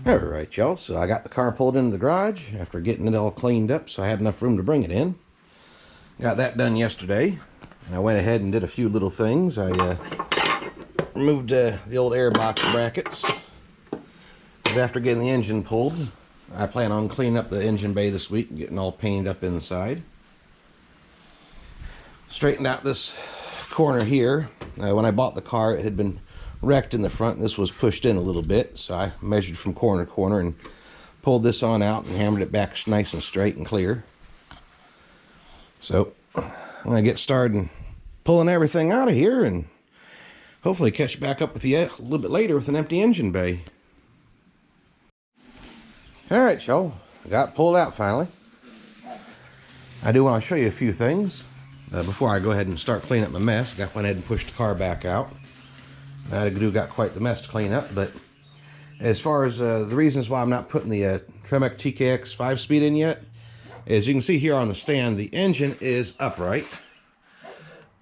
Alright, y'all, so I got the car pulled into the garage after getting it all cleaned up so I had enough room to bring it in. Got that done yesterday, and I went ahead and did a few little things. I removed the old air box brackets. After getting the engine pulled, I plan on cleaning up the engine bay this week and getting all painted up inside. Straightened out this corner here. When I bought the car, it had been wrecked in the front. This was pushed in a little bit, so I measured from corner to corner and pulled this on out and hammered it back nice and straight and clear. So I'm going to get started pulling everything out of here and hopefully catch back up with you a little bit later with an empty engine bay. Alright, y'all, I got pulled out finally. I do want to show you a few things before I go ahead and start cleaning up my mess. Went ahead and pushed the car back out. I got quite the mess to clean up, but as far as the reasons why I'm not putting the Tremec TKX 5-speed in yet, as you can see here on the stand, the engine is upright,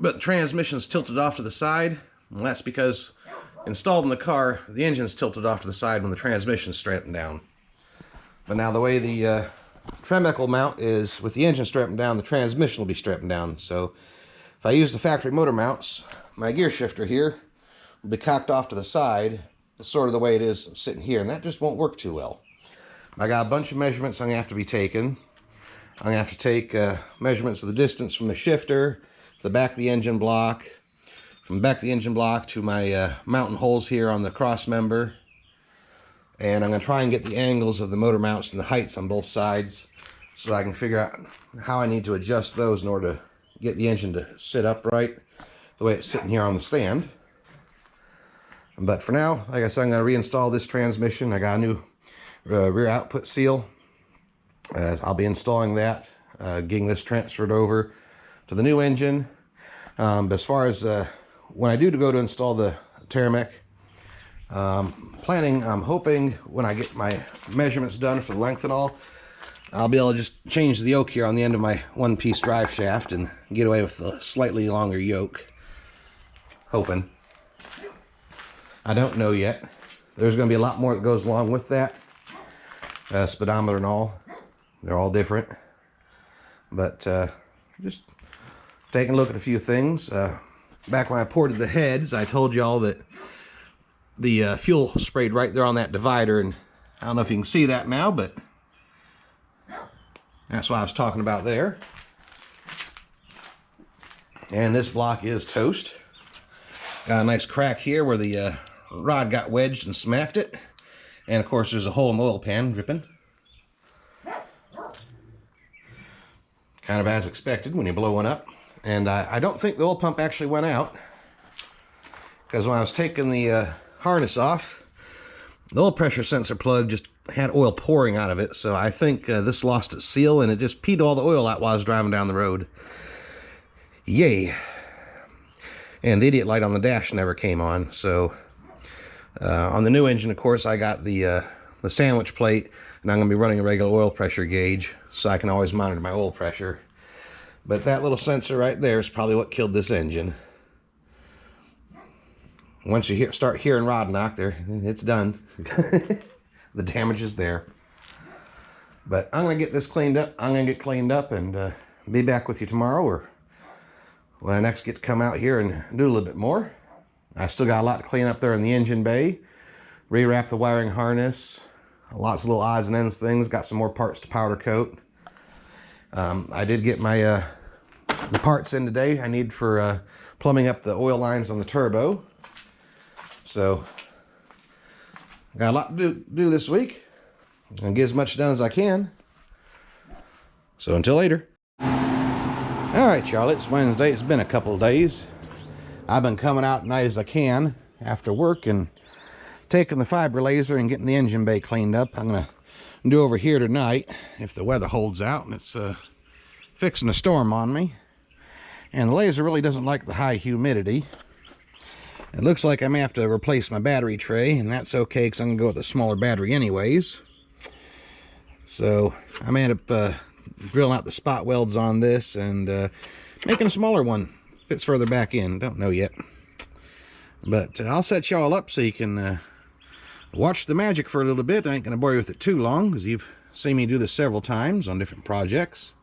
but the transmission's tilted off to the side, and that's because installed in the car, the engine's tilted off to the side when the transmission's strapped down. But now the way the Tremec will mount is with the engine strapping down, the transmission will be strapping down. So if I use the factory motor mounts, my gear shifter here will be cocked off to the side, sort of the way it is sitting here, and that just won't work too well. I got a bunch of measurements I'm going to have to be taken. I'm going to have to take measurements of the distance from the shifter to the back of the engine block, from the back of the engine block to my mounting holes here on the cross member. And I'm going to try and get the angles of the motor mounts and the heights on both sides so that I can figure out how I need to adjust those in order to get the engine to sit upright the way it's sitting here on the stand. But for now, like I said, I'm going to reinstall this transmission. I got a new rear output seal. I'll be installing that, getting this transferred over to the new engine. But as far as when I do go to install the Tremec, I'm hoping when I get my measurements done for the length and all, I'll be able to just change the yoke here on the end of my one-piece drive shaft and get away with a slightly longer yoke. Hoping. I don't know yet. There's going to be a lot more that goes along with that. Speedometer and all. They're all different. But just taking a look at a few things. Back when I ported the heads, I told y'all that the fuel sprayed right there on that divider, and I don't know if you can see that now, but that's what I was talking about there. And this block is toast. Got a nice crack here where the rod got wedged and smacked it, and of course there's a hole in the oil pan dripping. Kind of as expected when you blow one up. And I don't think the oil pump actually went out, because when I was taking the harness off, the oil pressure sensor plug just had oil pouring out of it, so I think this lost its seal and it just peed all the oil out while I was driving down the road. Yay. And the idiot light on the dash never came on. So on the new engine, of course, I got the sandwich plate, and I'm going to be running a regular oil pressure gauge so I can always monitor my oil pressure. But that little sensor right there is probably what killed this engine. Once you start hearing rod knock there, it's done. The damage is there. But I'm going to get this cleaned up. I'm going to get cleaned up and be back with you tomorrow, or when I next get to come out here and do a little bit more. I still got a lot to clean up there in the engine bay. Rewrap the wiring harness. Lots of little odds and ends things. Got some more parts to powder coat. I did get my the parts in today I need for plumbing up the oil lines on the turbo. So got a lot to do this week, and get as much done as I can. So until later. Alright, y'all, it's Wednesday. It's been a couple of days. I've been coming out at night as I can after work and taking the fiber laser and getting the engine bay cleaned up. I'm going to do over here tonight if the weather holds out, and it's fixing a storm on me. And the laser really doesn't like the high humidity. It looks like I may have to replace my battery tray, and that's okay because I'm going to go with a smaller battery anyways. So I may end up drilling out the spot welds on this and making a smaller one. Fits further back in. Don't know yet. But I'll set y'all up so you can Watch the magic for a little bit. I ain't gonna bore you with it too long, because you've seen me do this several times on different projects.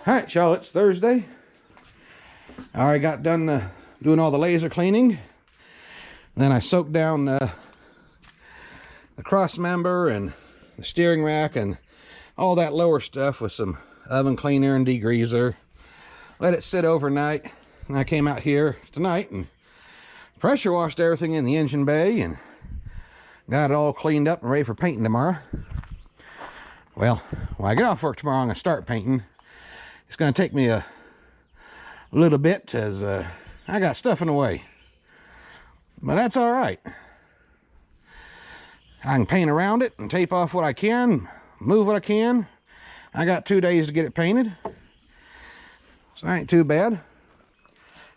Alright, y'all, it's Thursday. I already got done doing all the laser cleaning. Then I soaked down the cross member and the steering rack and all that lower stuff with some oven cleaner and degreaser. Let it sit overnight. And I came out here tonight and pressure washed everything in the engine bay and got it all cleaned up and ready for painting tomorrow. Well, when I get off work tomorrow, I'm going to start painting. It's going to take me a little bit as I got stuff in the way. But that's all right. I can paint around it and tape off what I can, move what I can. I got 2 days to get it painted. So that ain't too bad.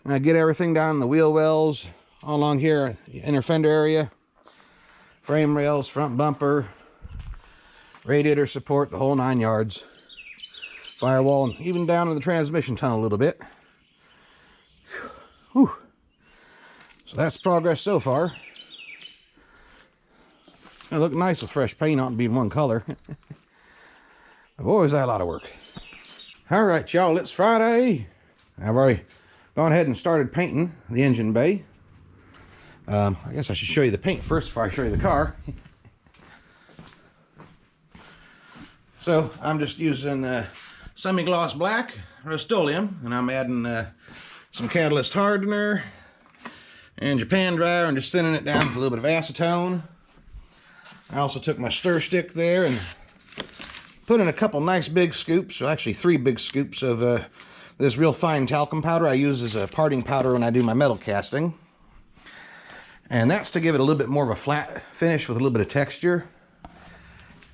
And I get everything down in the wheel wells, all along here, inner fender area, frame rails, front bumper, radiator support, the whole 9 yards. Firewall, and even down in the transmission tunnel a little bit. Whew. So that's progress so far. It look nice with fresh paint on, being one color. Boy, is that a lot of work. All right, y'all, it's Friday. I've already gone ahead and started painting the engine bay. I guess I should show you the paint first before I show you the car. So I'm just using semi-gloss black Rust-Oleum, and I'm adding some catalyst hardener and Japan dryer and just thinning it down with a little bit of acetone. I also took my stir stick there and put in a couple nice big scoops, or actually 3 big scoops of this real fine talcum powder I use as a parting powder when I do my metal casting. And that's to give it a little bit more of a flat finish with a little bit of texture.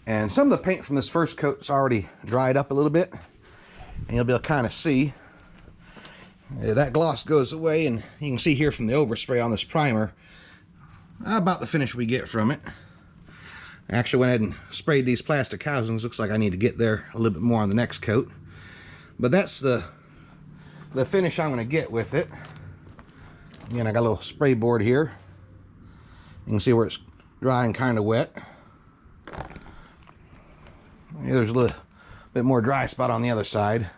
And some of the paint from this first coat's already dried up a little bit, and you'll be able to kind of see that gloss goes away, and you can see here from the overspray on this primer about the finish we get from it. I actually went ahead and sprayed these plastic housings. Looks like I need to get there a little bit more on the next coat, but that's the finish I'm going to get with it. Again, I got a little spray board here. You can see where it's dry and kind of wet. There's a little bit more dry spot on the other side.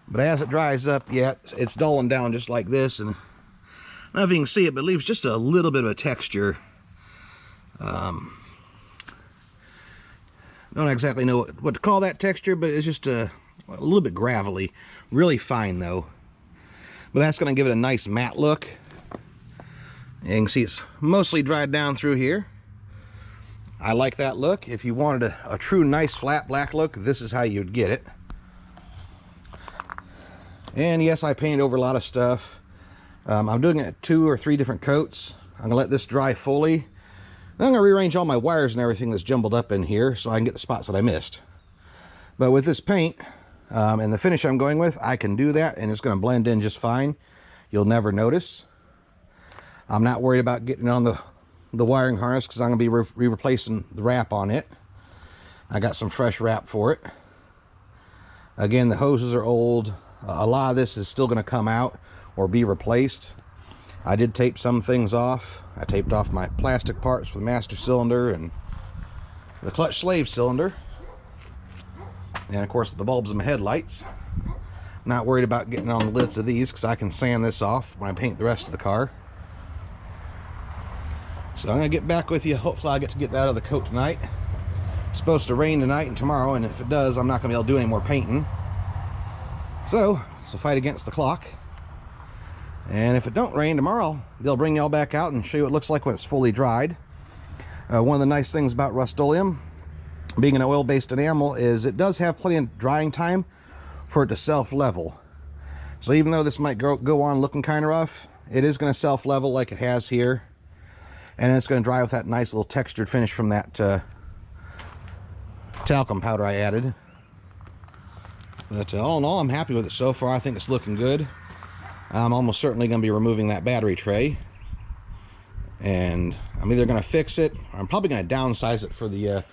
But as it dries up, yeah, it's dulling down just like this. And I don't know if you can see it, but it leaves just a little bit of a texture. Don't exactly know what to call that texture, but it's just a little bit gravelly. Really fine, though. But that's going to give it a nice matte look. And you can see it's mostly dried down through here. I like that look. If you wanted a true nice flat black look, this is how you'd get it. And yes, I painted over a lot of stuff. I'm doing it at 2 or 3 different coats. I'm gonna let this dry fully. Then I'm gonna rearrange all my wires and everything that's jumbled up in here so I can get the spots that I missed. But with this paint and the finish I'm going with, I can do that, and it's gonna blend in just fine. You'll never notice. I'm not worried about getting on the wiring harness because I'm going to be replacing the wrap on it. I got some fresh wrap for it. Again, the hoses are old. A lot of this is still going to come out or be replaced. I did tape some things off. I taped off my plastic parts for the master cylinder and the clutch slave cylinder. And of course the bulbs in my headlights. Not worried about getting on the lids of these because I can sand this off when I paint the rest of the car. So I'm going to get back with you. Hopefully I'll get to get that other coat tonight. It's supposed to rain tonight and tomorrow, and if it does, I'm not going to be able to do any more painting. So it's a fight against the clock. And if it don't rain tomorrow, they'll bring y'all back out and show you what it looks like when it's fully dried. One of the nice things about Rust-Oleum, being an oil-based enamel, is it does have plenty of drying time for it to self-level. So even though this might go on looking kind of rough, it is going to self-level like it has here. And it's going to dry with that nice little textured finish from that talcum powder I added. But all in all, I'm happy with it so far. I think it's looking good. I'm almost certainly going to be removing that battery tray. And I'm either going to fix it, or I'm probably going to downsize it for the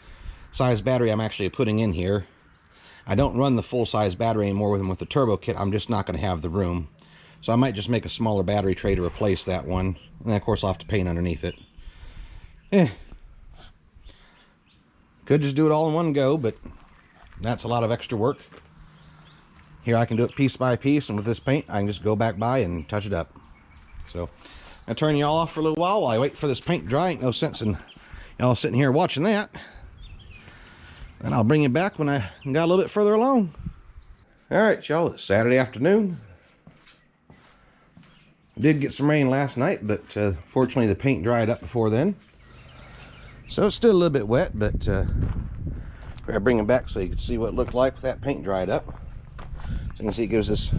size battery I'm actually putting in here. I don't run the full-size battery anymore with the turbo kit. I'm just not going to have the room. So I might just make a smaller battery tray to replace that one. And then, of course, I'll have to paint underneath it. Could just do it all in one go, but that's a lot of extra work. Here I can do it piece by piece, and with this paint I can just go back by and touch it up. So I'll turn y'all off for a little while I wait for this paint to dry. Ain't no sense in y'all sitting here watching that. Then I'll bring you back when I got a little bit further along. Alright y'all, it's Saturday afternoon. Did get some rain last night, but fortunately the paint dried up before then. So it's still a little bit wet, but I bring it back so you can see what it looked like with that paint dried up. So you can see it gives this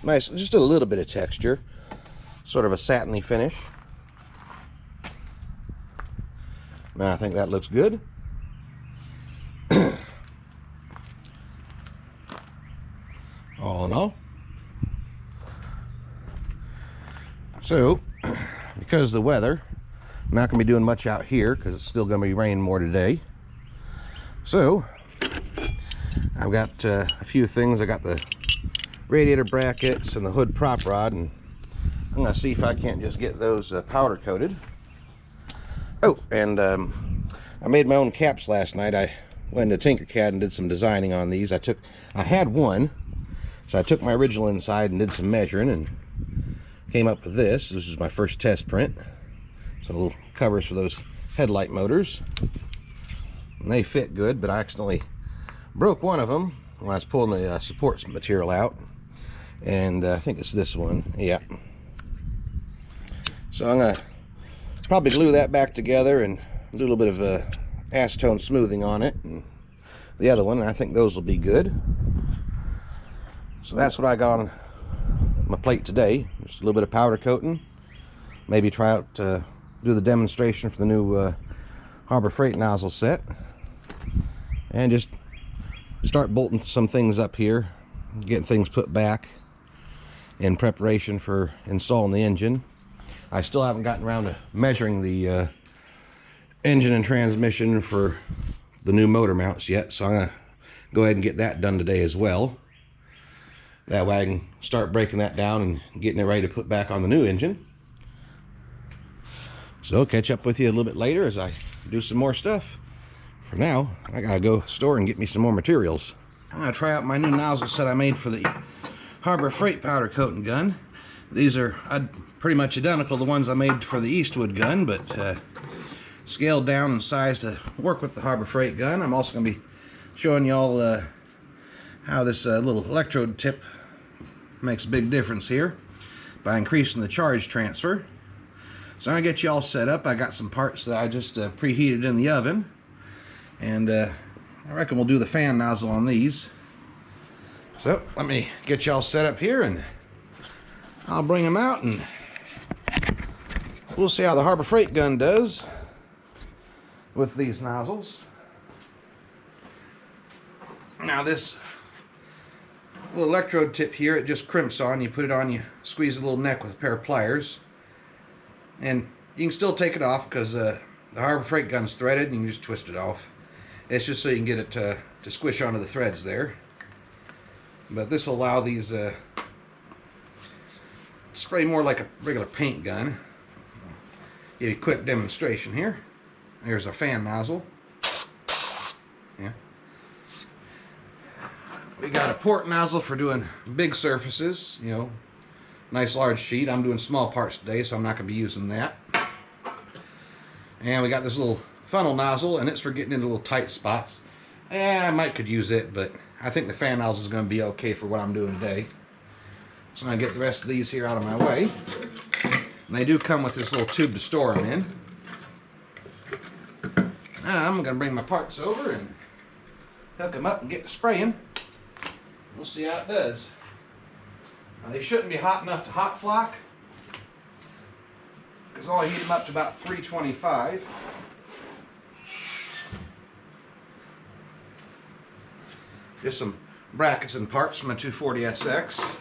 nice, just a little bit of texture, sort of a satiny finish. Now I think that looks good. All in all. So, because of the weather, I'm not going to be doing much out here because it's still going to be raining more today. So, I've got a few things. I got the radiator brackets and the hood prop rod, and I'm going to see if I can't just get those powder coated. Oh, and I made my own caps last night. I went to Tinkercad and did some designing on these. I had one, so I took my original inside and did some measuring and came up with this. This is my first test print. Some little covers for those headlight motors. And they fit good, but I accidentally broke one of them when I was pulling the support material out. And I think it's this one. Yeah. So I'm going to probably glue that back together and do a little bit of acetone smoothing on it. And the other one, and I think those will be good. So that's what I got on my plate today. Just a little bit of powder coating, maybe try out do the demonstration for the new Harbor Freight nozzle set, and just start bolting some things up here, getting things put back in preparation for installing the engine. I still haven't gotten around to measuring the engine and transmission for the new motor mounts yet, so I'm gonna go ahead and get that done today as well. That way I can start breaking that down and getting it ready to put back on the new engine. So catch up with you a little bit later as I do some more stuff. For now, I gotta go store and get me some more materials. I'm gonna try out my new nozzle set I made for the Harbor Freight powder coating gun. These are pretty much identical to the ones I made for the Eastwood gun, but scaled down in size to work with the Harbor Freight gun. I'm also going to be showing y'all how this little electrode tip makes a big difference here by increasing the charge transfer. So I'm going to get you all set up. I got some parts that I just preheated in the oven, and I reckon we'll do the fan nozzle on these. So let me get y'all set up here, and I'll bring them out, and we'll see how the Harbor Freight gun does with these nozzles. Now this little electrode tip here, it just crimps on. You put it on, you squeeze the little neck with a pair of pliers, and you can still take it off because the Harbor Freight gun's threaded, and you can just twist it off. It's just so you can get it to squish onto the threads there. But this will allow these spray more like a regular paint gun. Give you a quick demonstration here. There's our fan nozzle. Yeah. We got a port nozzle for doing big surfaces, you know, nice large sheet. I'm doing small parts today, so I'm not going to be using that. And we got this little funnel nozzle, and it's for getting into little tight spots. I might could use it, but I think the fan nozzle is going to be okay for what I'm doing today. So I'm going to get the rest of these here out of my way. And they do come with this little tube to store them in. Now I'm going to bring my parts over and hook them up and get to spraying. We'll see how it does. Now they shouldn't be hot enough to hot flock, because I'll heat them up to about 325. Just some brackets and parts from a 240SX.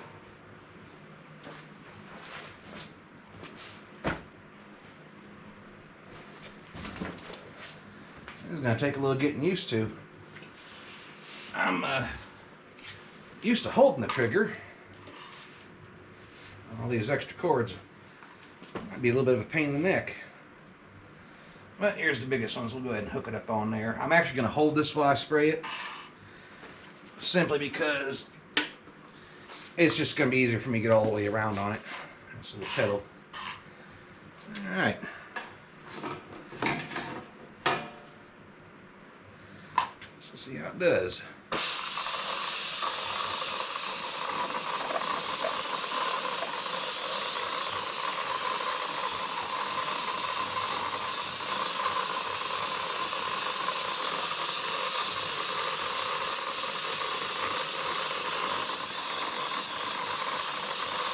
This is going to take a little getting used to. I'm used to holding the trigger. All these extra cords might be a little bit of a pain in the neck. But here's the biggest ones. We'll go ahead and hook it up on there. I'm actually going to hold this while I spray it, simply because it's just going to be easier for me to get all the way around on it. This little pedal. Alright. Let's see how it does.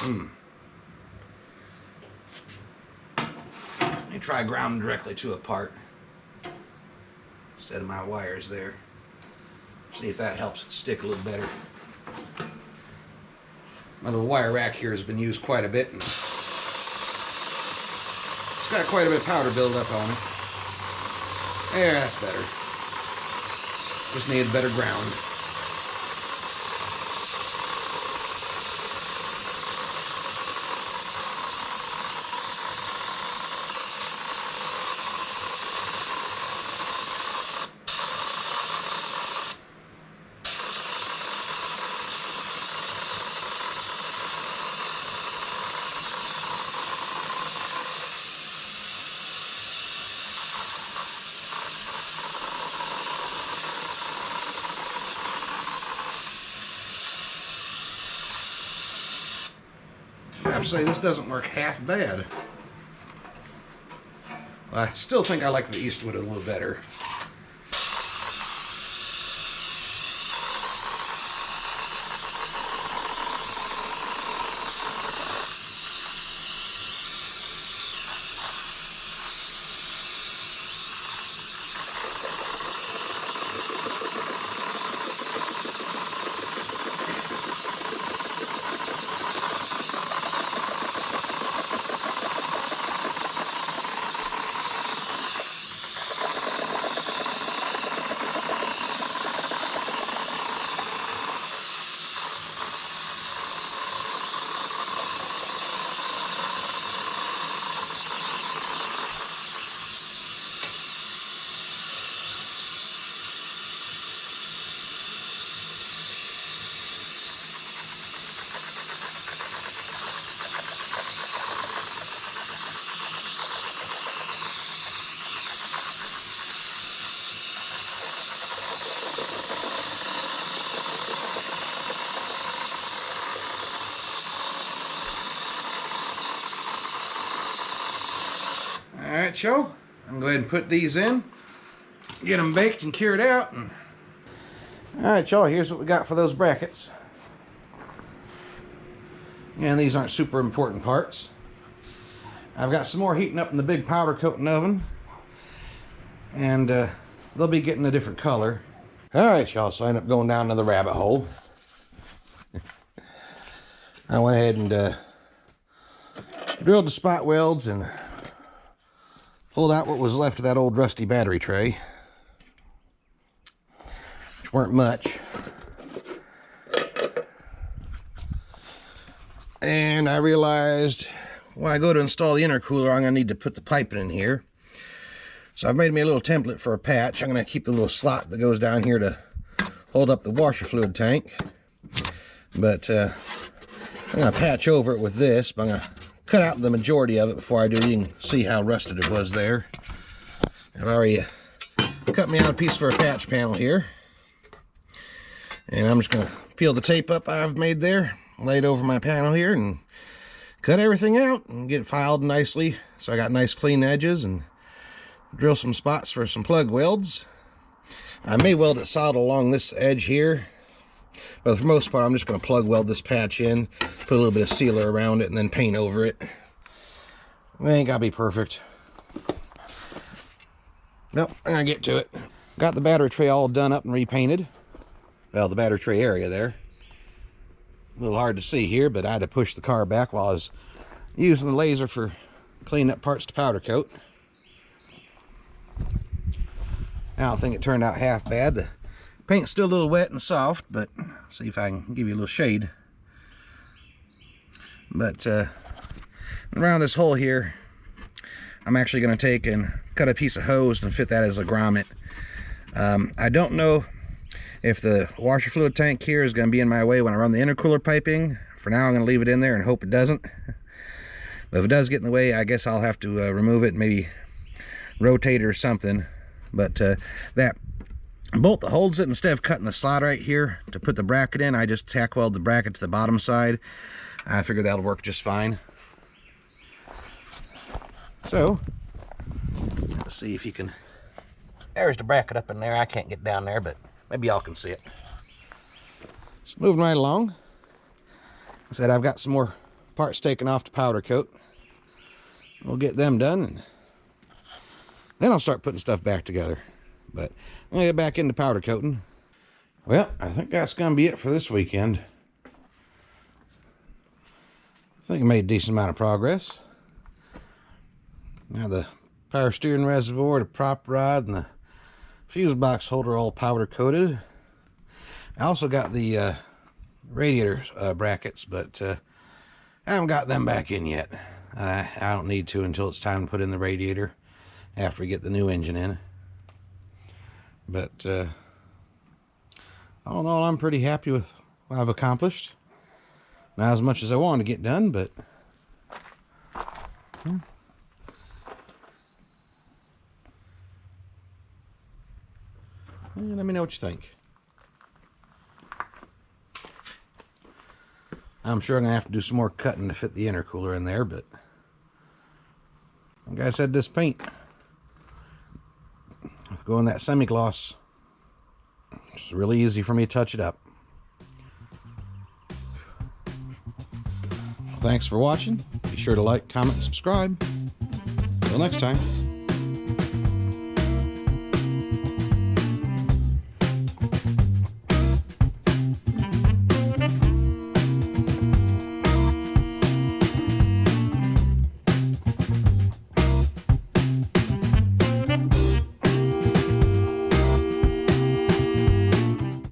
Let me try grounding directly to a part instead of my wires there. See if that helps it stick a little better. My little wire rack here has been used quite a bit, and it's got quite a bit of powder buildup on it. There, that's better. Just need a better ground. I have to say, this doesn't work half bad. Well, I still think I like the Eastwood a little better. Alright, y'all. I'm going to go ahead and put these in. Get them baked and cured out. Alright, y'all. Here's what we got for those brackets. And these aren't super important parts. I've got some more heating up in the big powder coating oven. And they'll be getting a different color. Alright, y'all. So I ended up going down to the rabbit hole. I went ahead and drilled the spot welds and pulled out what was left of that old rusty battery tray, which weren't much. And I realized when I go to install the intercooler, I'm going to need to put the piping in here. So I've made me a little template for a patch. I'm going to keep the little slot that goes down here to hold up the washer fluid tank. But I'm going to patch over it with this, but I'm going to cut out the majority of it before I do. You can see how rusted it was there. I've already cut me out a piece for a patch panel here. And I'm just going to peel the tape up I've made there, lay it over my panel here, and cut everything out and get it filed nicely so I got nice clean edges, and drill some spots for some plug welds. I may weld it solid along this edge here, but for the most part I'm just going to plug weld this patch in, put a little bit of sealer around it, and then paint over it. It ain't gotta be perfect. Nope, I'm gonna get to it. Got the battery tray all done up and repainted. Well, the battery tray area there. A little hard to see here, but I had to push the car back while I was using the laser for cleaning up parts to powder coat. I don't think it turned out half bad. The paint's still a little wet and soft, but see if I can give you a little shade. But around this hole here, I'm actually going to take and cut a piece of hose and fit that as a grommet. I don't know if the washer fluid tank here is going to be in my way when I run the intercooler piping. For now, I'm going to leave it in there and hope it doesn't. But if it does get in the way, I guess I'll have to remove it and maybe rotate it or something. But that bolt that holds it, instead of cutting the slot right here to put the bracket in, I just tack weld the bracket to the bottom side. I figure that'll work just fine. So, let's see if you can... There's the bracket up in there. I can't get down there, but maybe y'all can see it. So moving right along. Like I said, I've got some more parts taken off to powder coat. We'll get them done, and then I'll start putting stuff back together. But I'm gonna get back into powder coating. Well, I think that's gonna be it for this weekend. I think I made a decent amount of progress. Now the power steering reservoir, the prop rod, and the fuse box holder all powder coated. I also got the radiator brackets, but I haven't got them back in yet. I don't need to until it's time to put in the radiator after we get the new engine in. But all in all, I'm pretty happy with what I've accomplished. Not as much as I wanted to get done, but let me know what you think. I'm sure I'm going to have to do some more cutting to fit the intercooler in there, but like I said, this paint, with going that semi-gloss, it's really easy for me to touch it up. Thanks for watching. Be sure to like, comment, and subscribe. Until next time.